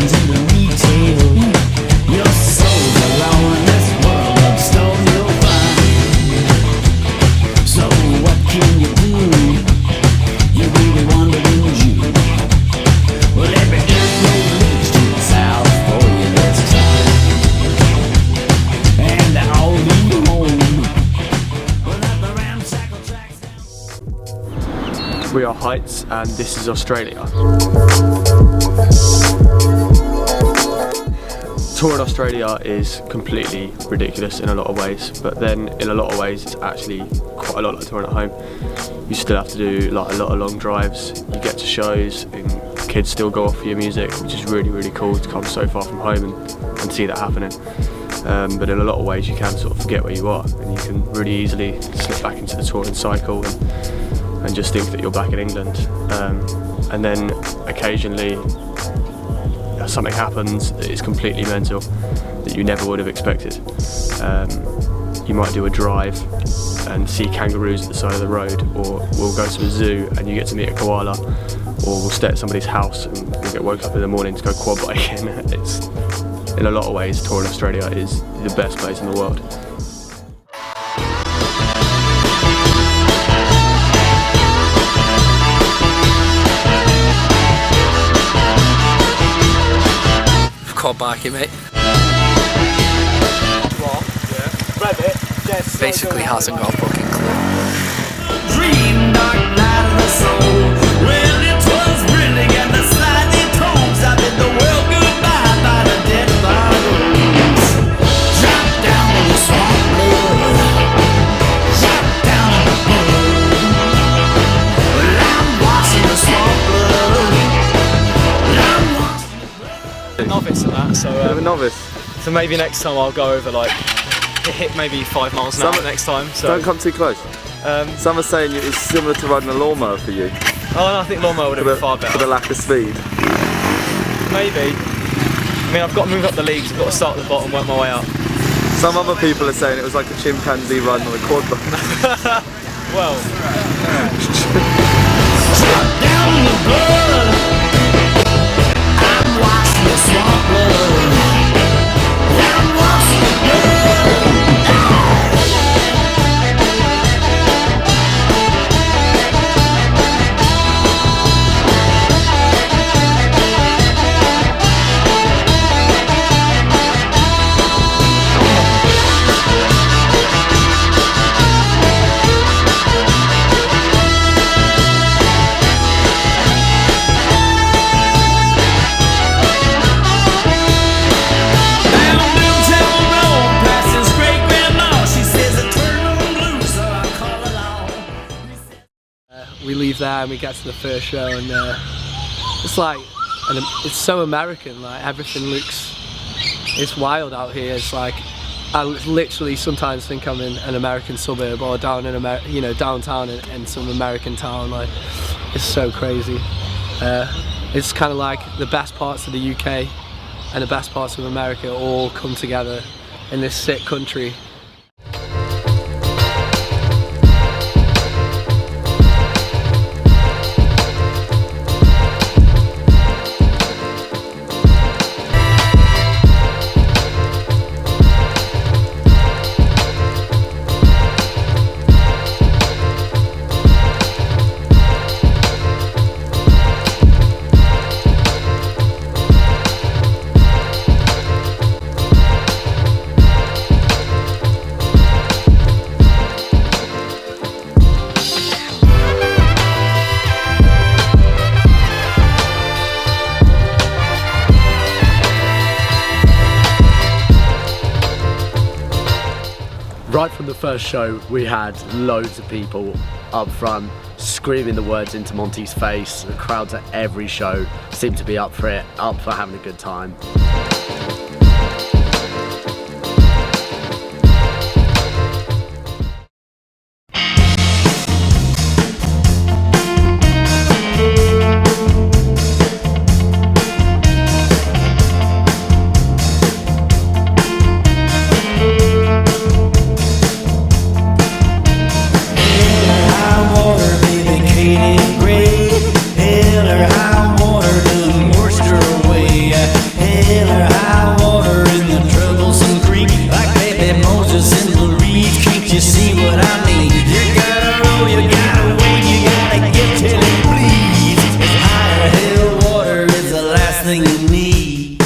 happens in the retail. Your soul's alone in this world of stone you'll find. So what can you do? You really wondering, you? Well, every dirt road leads to the south for you this time. And I'll leave home without the ramshackle tracks down. We are Heights and this is Australia. Tour in Australia is completely ridiculous in a lot of ways, but then in a lot of ways it's actually quite a lot like touring at home. You still have to do like a lot of long drives, you get to shows and kids still go off for your music, which is really, really cool to come so far from home and see that happening. But in a lot of ways you can sort of forget where you are and you can really easily slip back into the touring cycle and just think that you're back in England. And then occasionally something happens that is completely mental that you never would have expected. You might do a drive and see kangaroos at the side of the road, or we'll go to a zoo and you get to meet a koala, or we'll stay at somebody's house and we'll get woke up in the morning to go quad biking. It's, in a lot of ways, touring Australia is the best place in the world. Quad biking, mate. Basically hasn't got a fucking clue. Dream dark night of the soul. Well, it was really and the slightly tones. I bid the world goodbye by the dead bottles. Drop down in the swamp blood. Drop down in the blood. Well, I'm washing the swamp blood. I'm washing. Novice at that, so Bit of a novice. so maybe next time I'll go over like hit maybe 5 miles an hour next time. So Don't come too close. Some are saying it was similar to riding a lawnmower for you. oh, I think lawnmower would have been far For the better. lack of speed. Maybe. I mean, I've got to move up the leagues. I've got to start at the bottom, work my way up. Some other people are saying it was like a chimpanzee riding on a quad bike. Well, Drop down in the blood. I'm washing the swamp blood. I'm washing the blood. We leave there and we get to the first show, and it's like, it's so American. Like everything looks, it's wild out here. It's like I literally sometimes think I'm in an American suburb or down in downtown in some American town. Like it's so crazy. It's kind of like the best parts of the UK and the best parts of America all come together in this sick country. Right from the first show, we had loads of people up front screaming the words into Monty's face. The crowds at every show seemed to be up for it, up for having a good time. Hell or high water, the moisture away. everything you need.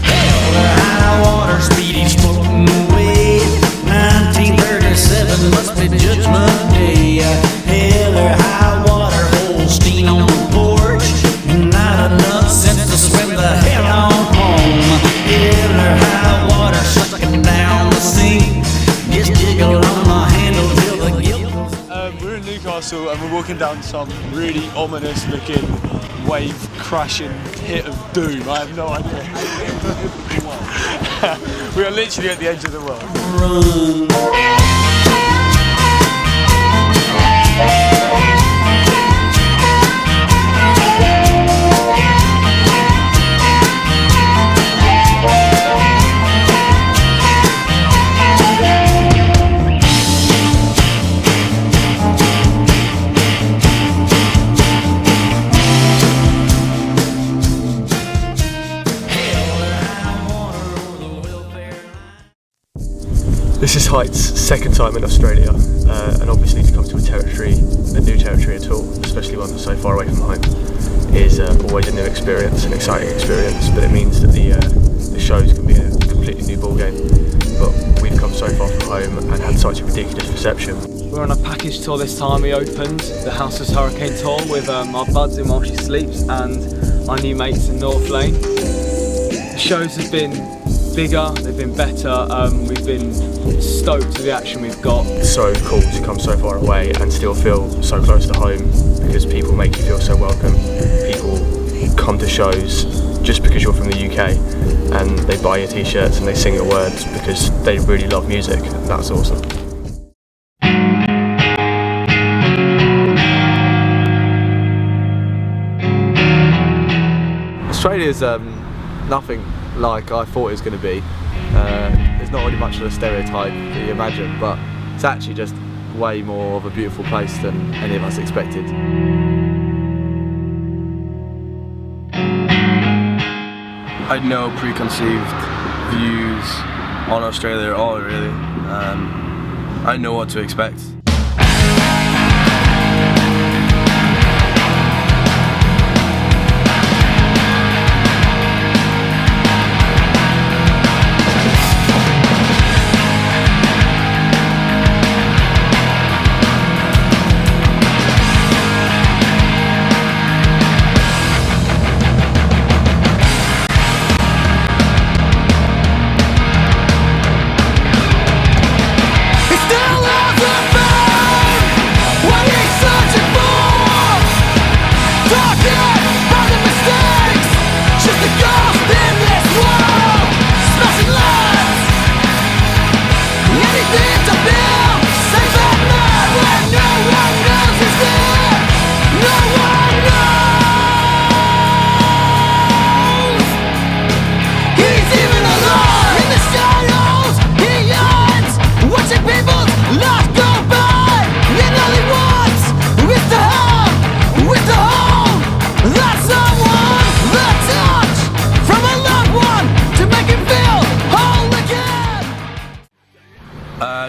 Hell or high water, Speedy's floating away. 1937 must be Judgment Day. Hell or high water, Holstein on the porch. Not enough sense to swim the hell on home. Hell or high water, sucking down the sink. Just jiggle on the handle till the guilt. We're in Newcastle and we're walking down some really ominous looking wave crashing pit of doom. I have no idea. We are literally at the edge of the world. Run. This is Height's second time in Australia, and obviously to come to a new territory at all, especially one that's so far away from home, is always a new experience, an exciting experience, but it means that the shows can be a completely new ballgame. But we've come so far from home and had such a ridiculous reception. We're on a package tour this time. We opened the Houseless Hurricane tour with our buds in While She Sleeps and our new mates in North Lane. The shows have been bigger, they've been better, we've been stoked with the action we've got. It's so cool to come so far away and still feel so close to home because people make you feel so welcome. People come to shows just because you're from the UK and they buy your t-shirts and they sing your words because they really love music. That's awesome. Australia's nothing like I thought it was going to be. There's not really much of a stereotype that you imagine, but it's actually just way more of a beautiful place than any of us expected. I had no preconceived views on Australia at all, really. I know what to expect.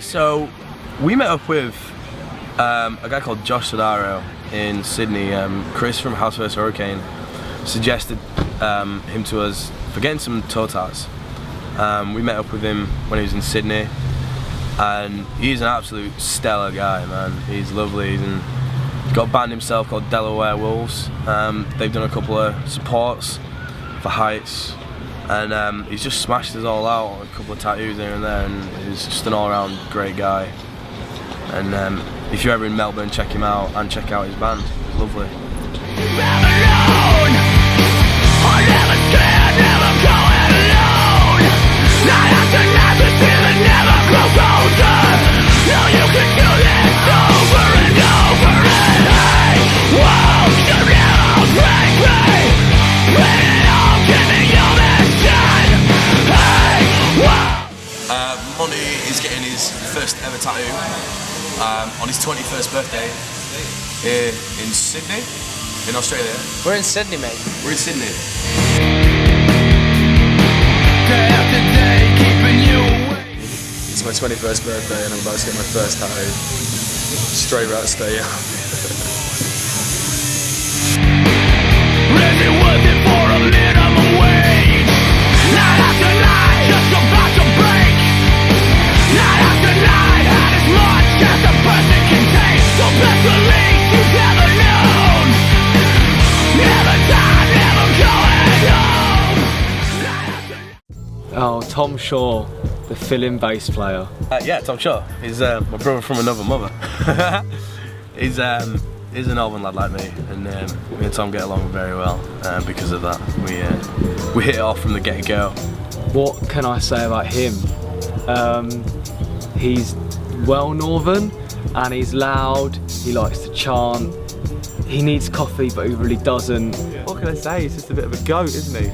So we met up with a guy called Josh Sodaro in Sydney. Chris from House vs Hurricane suggested him to us for getting some toe tats. We met up with him when he was in Sydney, and he's an absolute stellar guy, man. He's lovely. He's got a band himself called Delaware Wolves. They've done a couple of supports for Heights, and he's just smashed us all out, a couple of tattoos here and there, and he's just an all-round great guy. And if you're ever in Melbourne, check him out and check out his band. It's lovely. Monty is getting his first ever tattoo on his 21st birthday here in Sydney, in Australia. We're in Sydney, mate. We're in Sydney. It's my 21st birthday and I'm about to get my first tattoo. Straight right stay. Oh, Tom Shaw, the fill-in bass player. Yeah, Tom Shaw. He's my brother from another mother. He's an Auburn lad like me, and me and Tom get along very well because of that. We hit it off from the get-go. What can I say about him? He's well northern and he's loud, he likes to chant, he needs coffee but he really doesn't. What can I say? He's just a bit of a goat, isn't he?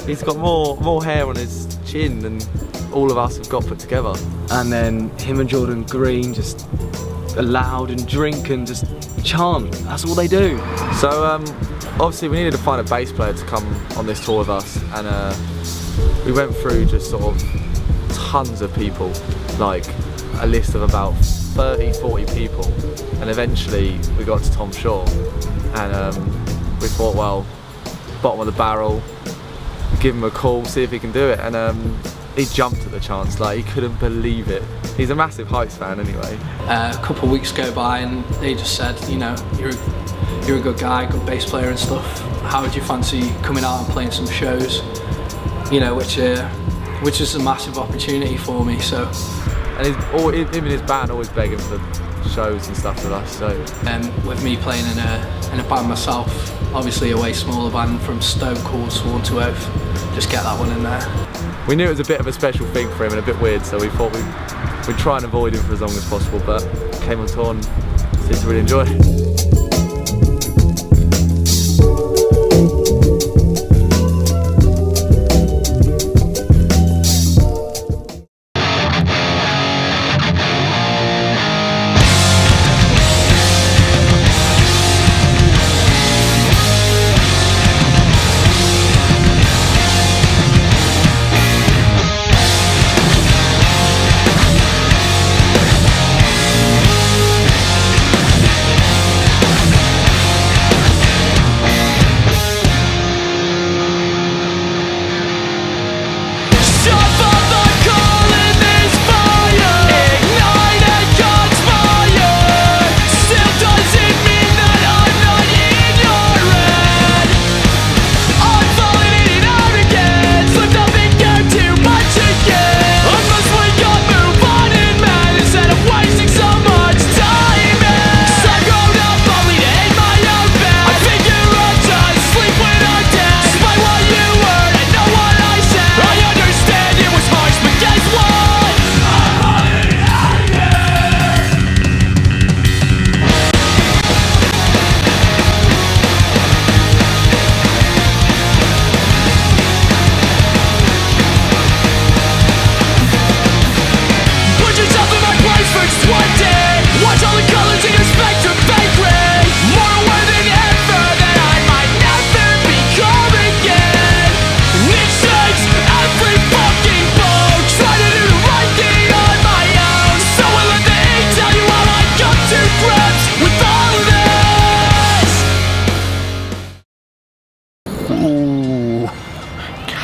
He's got more hair on his chin than all of us have got put together. And then him and Jordan Green just are loud and drink and just chant, that's all they do. So obviously we needed to find a bass player to come on this tour with us, and we went through just sort of tons of people, like a list of about 30-40 people, and eventually we got to Tom Shaw, and we thought, well, bottom of the barrel, give him a call, see if he can do it, and he jumped at the chance, like he couldn't believe it. He's a massive Heights fan anyway. A couple of weeks go by and they just said, you know, you're a good guy, good bass player and stuff. How would you fancy coming out and playing some shows? You know, which is a massive opportunity for me. So, and him and his band always begging for shows and stuff with us. So, with me playing in a band myself, obviously a way smaller band from Stone Cold Sworn to Oath, just get that one in there. We knew it was a bit of a special thing for him and a bit weird, so we thought we'd try and avoid him for as long as possible, but came on tour and seemed to really enjoy it.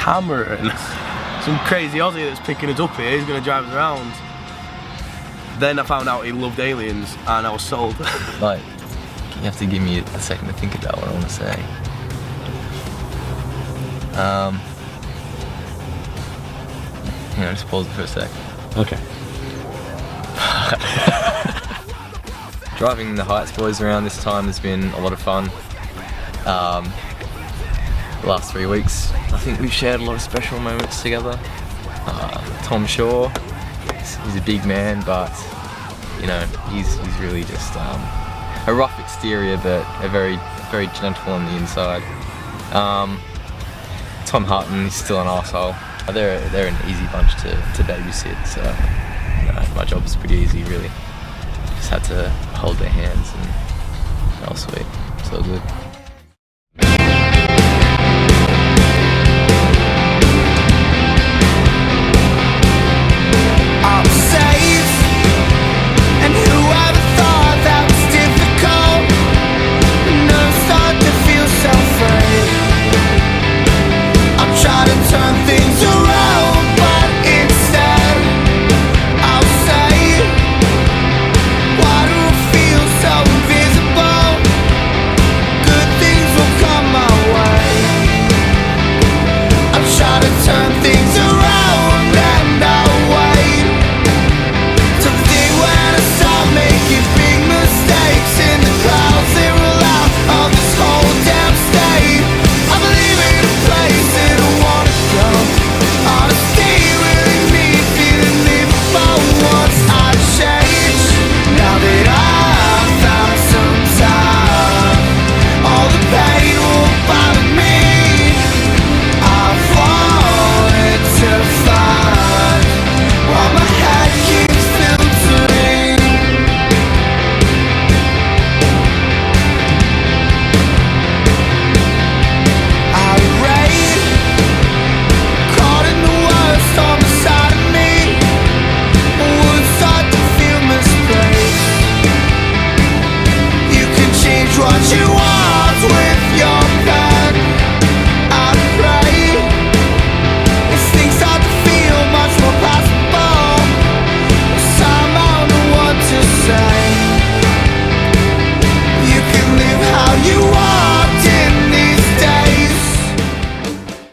Cameron, some crazy Aussie that's picking us up here, he's going to drive us around. Then I found out he loved aliens and I was sold. Like, you have to give me a second to think about what I want to say. You know, just pause it for a sec. Okay. Driving the Heights boys around this time has been a lot of fun. The last 3 weeks, I think we've shared a lot of special moments together. Tom Shaw, he's a big man, but you know, he's really just a rough exterior, but a very gentle on the inside. Tom Hutton, he's still an arsehole. They're an easy bunch to babysit, so you know, my job is pretty easy really. Just had to hold their hands and that was sweet. It's all good.